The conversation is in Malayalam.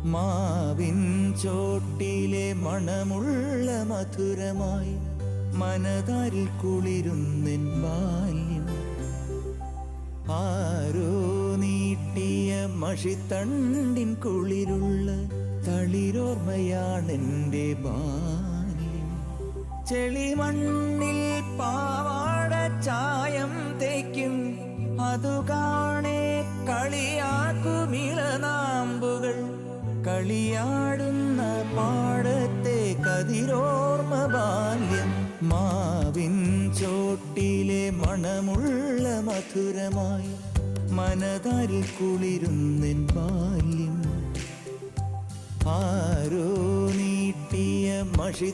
മാവിൻ ചോട്ടിലെ മണമുള്ള മധുരമായി മനതാരിൽ കുളിരുന്നെൻ ബാല്യം. ആരോ നീട്ടിയ മഷിത്തണ്ടിൻ കുളിരുള്ള തളിരോർമ്മയാണെൻ്റെ ബാല്യം. ചെളിമണ്ണിൽ പാവാട ചായം തേക്കും അതു കാണേ കളിയാക്കുമിളനാമ്പുകൾ. കളിയാടുന്ന പാടത്തെ കതിരോർമ്മ ബാല്യം. മാവിൻ ചോട്ടിലെ മണമുള്ള മധുരമായി മനതാരിൽ കുളിരുന്നെൻ ബാല്യം. ആരോ നീട്ടിയ മഷി